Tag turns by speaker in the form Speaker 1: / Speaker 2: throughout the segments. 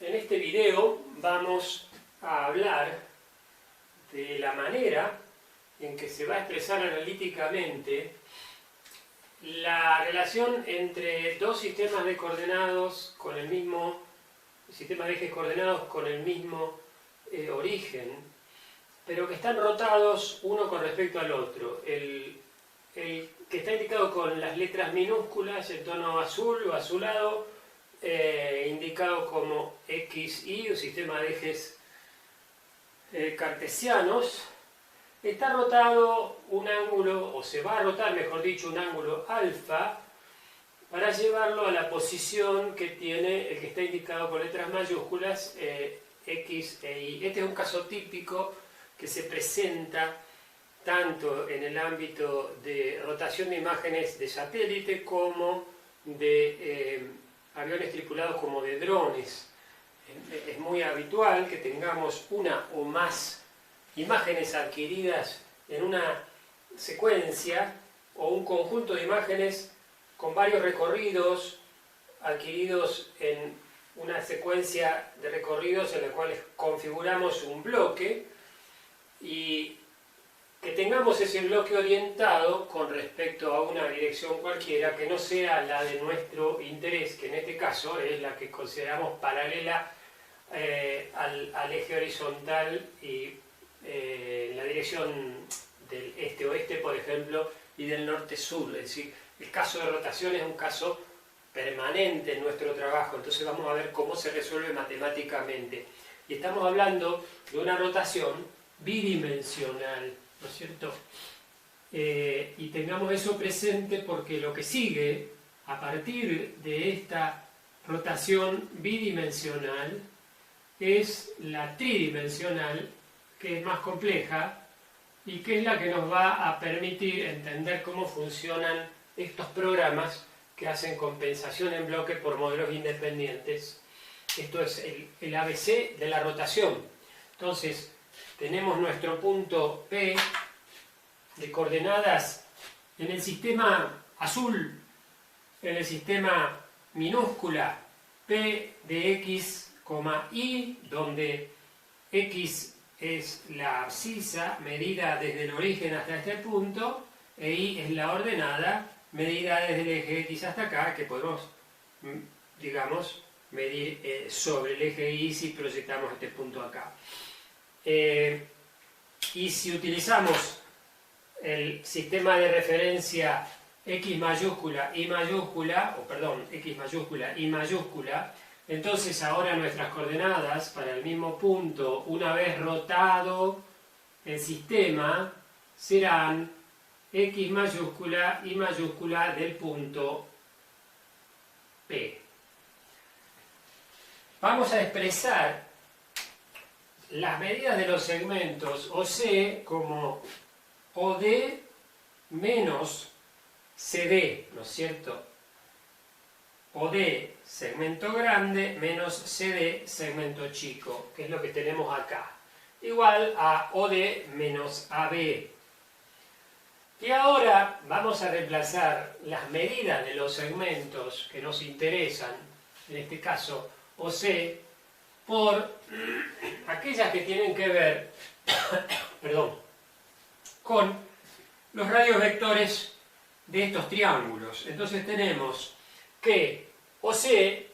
Speaker 1: En este video vamos a hablar de la manera en que se va a expresar analíticamente la relación entre dos sistemas de coordenados con el mismo sistema de ejes coordenados con el mismo origen, pero que están rotados uno con respecto al otro. El que está indicado con las letras minúsculas en tono azul o azulado, indicado como XY, un sistema de ejes cartesianos, está rotado un ángulo, o se va a rotar, mejor dicho, un ángulo alfa, para llevarlo a la posición que tiene el que está indicado con letras mayúsculas, X e Y. Este es un caso típico que se presenta tanto en el ámbito de rotación de imágenes de satélite como de aviones tripulados como de drones. Es muy habitual que tengamos una o más imágenes adquiridas en una secuencia o un conjunto de imágenes con varios recorridos adquiridos en una secuencia de recorridos en la cual configuramos un bloque y que tengamos ese bloque orientado con respecto a una dirección cualquiera que no sea la de nuestro interés, que en este caso es la que consideramos paralela al eje horizontal y la dirección del este-oeste, por ejemplo, y del norte-sur. Es decir, el caso de rotación es un caso permanente en nuestro trabajo, entonces vamos a ver cómo se resuelve matemáticamente. Y estamos hablando de una rotación bidimensional, ¿no es cierto? Y tengamos eso presente porque lo que sigue a partir de esta rotación bidimensional es la tridimensional, que es más compleja y que es la que nos va a permitir entender cómo funcionan estos programas que hacen compensación en bloque por modelos independientes. Esto es el ABC de la rotación. Entonces, tenemos nuestro punto P de coordenadas en el sistema azul, en el sistema minúscula P de X, Y, donde X es la abscisa medida desde el origen hasta este punto, e Y es la ordenada medida desde el eje X hasta acá, que podemos, digamos, medir sobre el eje Y si proyectamos este punto acá. Y si utilizamos el sistema de referencia X mayúscula, Y mayúscula, X mayúscula, Y mayúscula, entonces ahora nuestras coordenadas para el mismo punto, una vez rotado el sistema, serán X mayúscula, Y mayúscula del punto P. Vamos a expresar las medidas de los segmentos OC como OD menos CD, ¿no es cierto? OD segmento grande menos CD segmento chico, que es lo que tenemos acá, igual a OD menos AB. Y ahora vamos a reemplazar las medidas de los segmentos que nos interesan, en este caso OC, por aquellas que tienen que ver con los radios vectores de estos triángulos. Entonces tenemos que OC,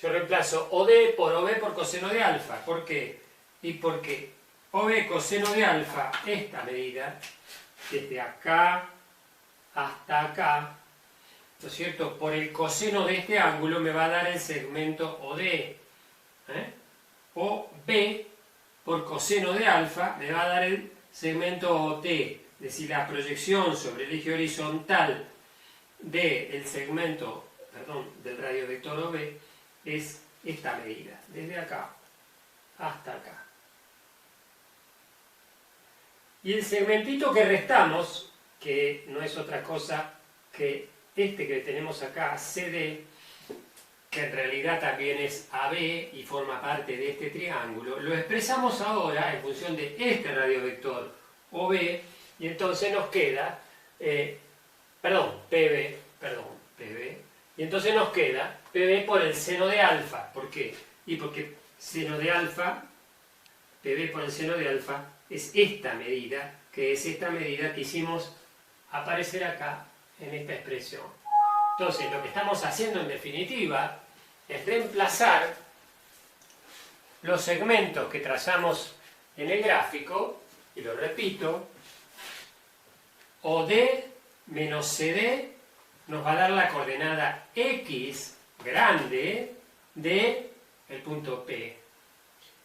Speaker 1: yo reemplazo OD por OB por coseno de alfa. ¿Por qué? Y porque OB coseno de alfa, esta medida, desde acá hasta acá, ¿no es cierto? Por el coseno de este ángulo me va a dar el segmento OD. O B por coseno de alfa me va a dar el segmento OT. Es decir, la proyección sobre el eje horizontal del segmento, del radio vector OB es esta medida, desde acá hasta acá. Y el segmentito que restamos, que no es otra cosa que este que tenemos acá, CD, que en realidad también es AB y forma parte de este triángulo, lo expresamos ahora en función de este radiovector OB, y entonces nos queda, PB, y entonces nos queda PB por el seno de alfa. ¿Por qué? Y porque seno de alfa, PB por el seno de alfa, es esta medida, que es esta medida que hicimos aparecer acá en esta expresión. Entonces, lo que estamos haciendo en definitiva es reemplazar los segmentos que trazamos en el gráfico, y lo repito, OD menos CD nos va a dar la coordenada X grande de el punto P.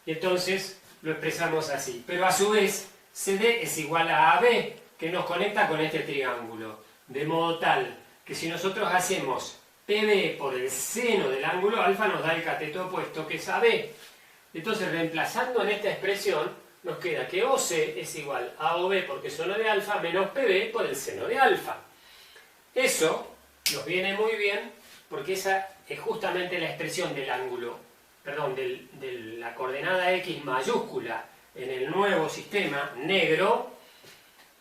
Speaker 1: Y entonces lo expresamos así. Pero a su vez, CD es igual a AB, que nos conecta con este triángulo. De modo tal que si nosotros hacemos PB por el seno del ángulo alfa, nos da el cateto opuesto, que es AB. Entonces, reemplazando en esta expresión, nos queda que OC es igual a OB porque seno de alfa menos PB por el seno de alfa. Eso nos viene muy bien porque esa es justamente la expresión del ángulo, perdón, de la coordenada X mayúscula en el nuevo sistema negro,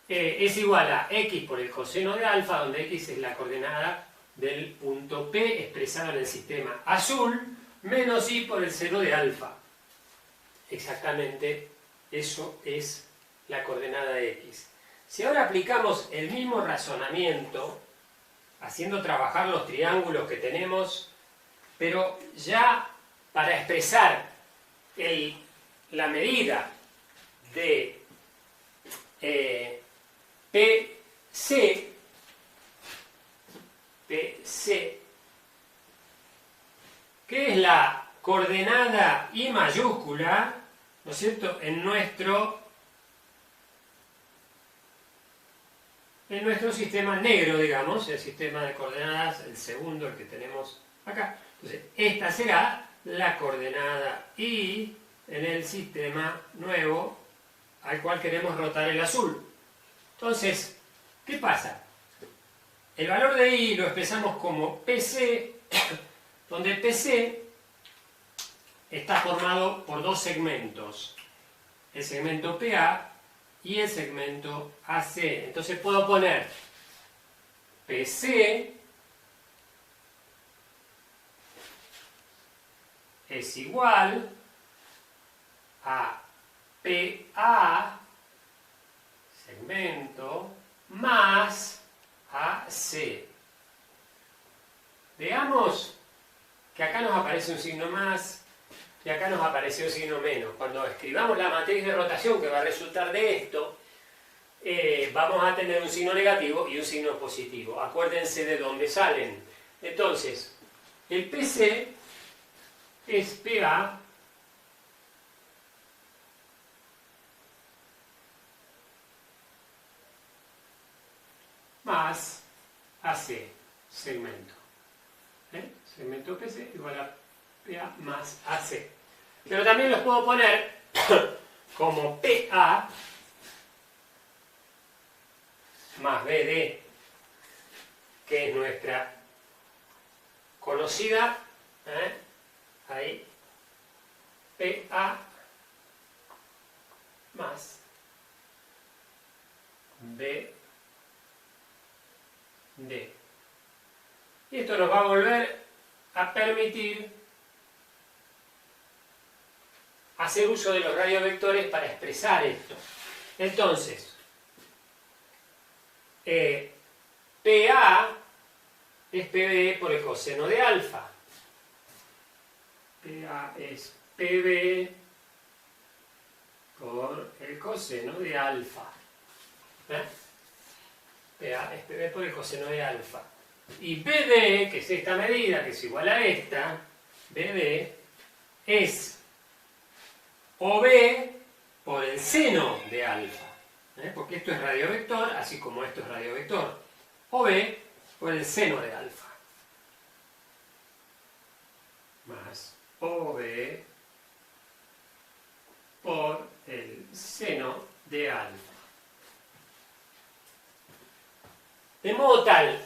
Speaker 1: es igual a X por el coseno de alfa, donde X es la coordenada del punto P expresado en el sistema azul, menos Y por el seno de alfa. Exactamente eso es la coordenada X. Si ahora aplicamos el mismo razonamiento, haciendo trabajar los triángulos que tenemos, pero ya para expresar la medida de PC, que es la coordenada I mayúscula, ¿no es cierto?, en nuestro sistema negro, digamos, el sistema de coordenadas, el segundo, el que tenemos acá. Entonces, esta será la coordenada I en el sistema nuevo al cual queremos rotar el azul. Entonces, ¿qué pasa? El valor de I lo expresamos como PC, donde PC está formado por dos segmentos, el segmento PA y el segmento AC. Entonces puedo poner PC es igual a PA, segmento, más AC. Veamos que acá nos aparece un signo más y acá nos aparece un signo menos. Cuando escribamos la matriz de rotación que va a resultar de esto, vamos a tener un signo negativo y un signo positivo. Acuérdense de dónde salen. Entonces, el PC es PA más AC, segmento. Segmento PC igual a PA más AC. Pero también los puedo poner como PA más BD, que es nuestra conocida, ahí, PA más BD. Y esto nos va a volver a permitir hacer uso de los radiovectores para expresar esto. Entonces, PA es PB por el coseno de alfa. PA es PB por el coseno de alfa. PA es PB por el coseno de alfa. Y BD, que es esta medida, que es igual a esta, BD, es OB por el seno de alfa. Porque esto es radiovector, así como esto es radiovector. OB por el seno de alfa. Más OB por el seno de alfa. De modo tal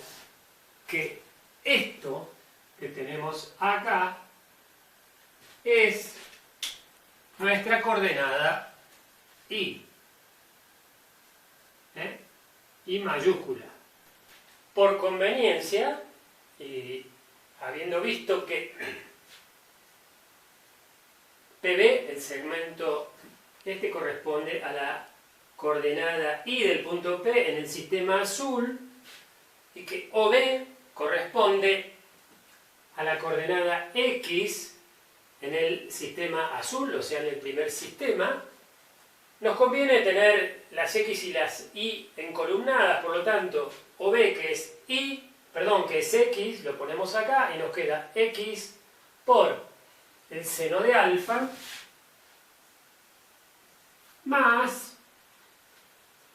Speaker 1: que esto que tenemos acá es nuestra coordenada I. I mayúscula. Por conveniencia, y habiendo visto que PB, el segmento este corresponde a la coordenada Y del punto P en el sistema azul, y que OB corresponde a la coordenada X en el sistema azul, o sea, en el primer sistema. Nos conviene tener las X y las Y encolumnadas, por lo tanto, OB, que es X, lo ponemos acá y nos queda X por el seno de alfa más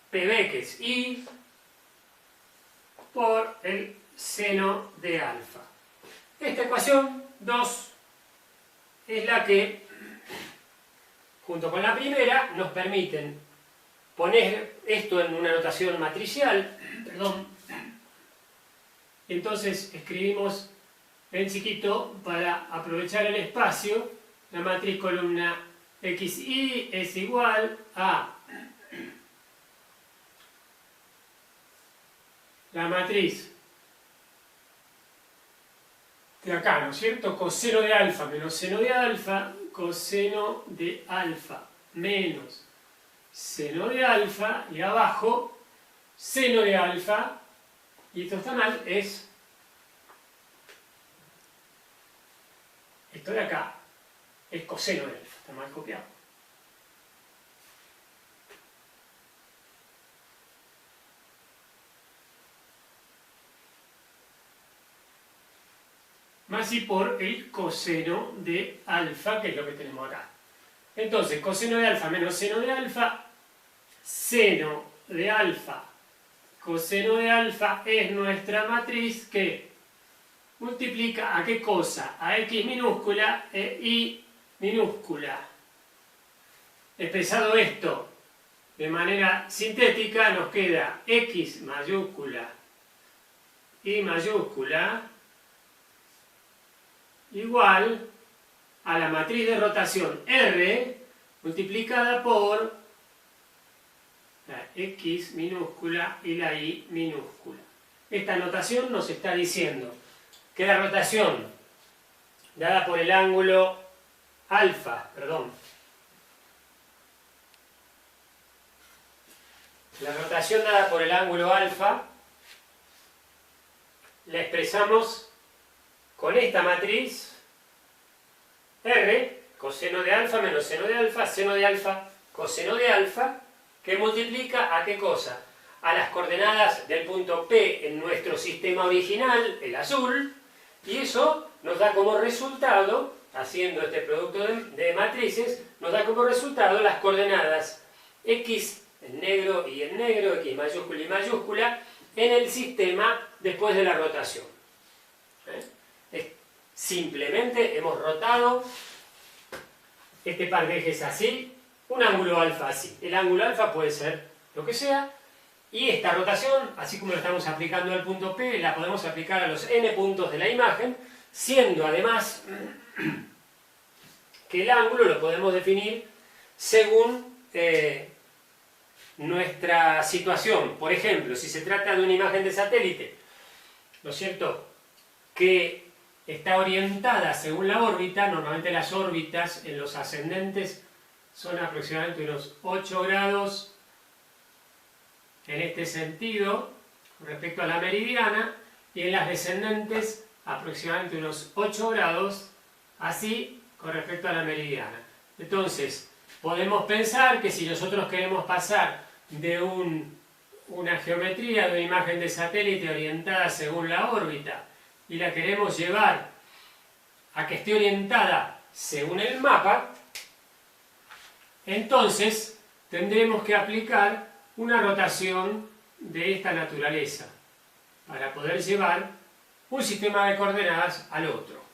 Speaker 1: PB, que es Y, por el seno de alfa. Esta ecuación 2 es la que, junto con la primera, nos permiten poner esto en una notación matricial. Entonces escribimos en chiquito, para aprovechar el espacio, la matriz columna XY es igual a la matriz de acá, ¿no es cierto? Coseno de alfa menos seno de alfa, coseno de alfa menos seno de alfa, y abajo seno de alfa, y esto está mal, es esto de acá, es coseno de alfa, está mal copiado. Más y por el coseno de alfa, que es lo que tenemos acá. Entonces, coseno de alfa menos seno de alfa, seno de alfa, coseno de alfa es nuestra matriz que multiplica ¿a qué cosa? A X minúscula e Y minúscula. Expresado esto de manera sintética, nos queda X mayúscula, Y mayúscula, igual a la matriz de rotación R multiplicada por la X minúscula y la Y minúscula. Esta notación nos está diciendo que la rotación dada por el ángulo alfa, la rotación dada por el ángulo alfa la expresamos con esta matriz R, coseno de alfa menos seno de alfa, seno de alfa, coseno de alfa, que multiplica ¿a qué cosa? A las coordenadas del punto P en nuestro sistema original, el azul, y eso nos da como resultado, haciendo este producto de matrices, nos da como resultado las coordenadas X en negro y en negro, X mayúscula y mayúscula, en el sistema después de la rotación. Simplemente hemos rotado este par de ejes así, un ángulo alfa así. El ángulo alfa puede ser lo que sea, y esta rotación, así como lo estamos aplicando al punto P, la podemos aplicar a los n puntos de la imagen, siendo además que el ángulo lo podemos definir según nuestra situación. Por ejemplo, si se trata de una imagen de satélite, ¿no es cierto?, que está orientada según la órbita. Normalmente las órbitas en los ascendentes son aproximadamente unos 8 grados en este sentido respecto a la meridiana, y en las descendentes aproximadamente unos 8 grados así con respecto a la meridiana. Entonces podemos pensar que si nosotros queremos pasar de una geometría de una imagen de satélite orientada según la órbita y la queremos llevar a que esté orientada según el mapa, entonces tendremos que aplicar una rotación de esta naturaleza para poder llevar un sistema de coordenadas al otro.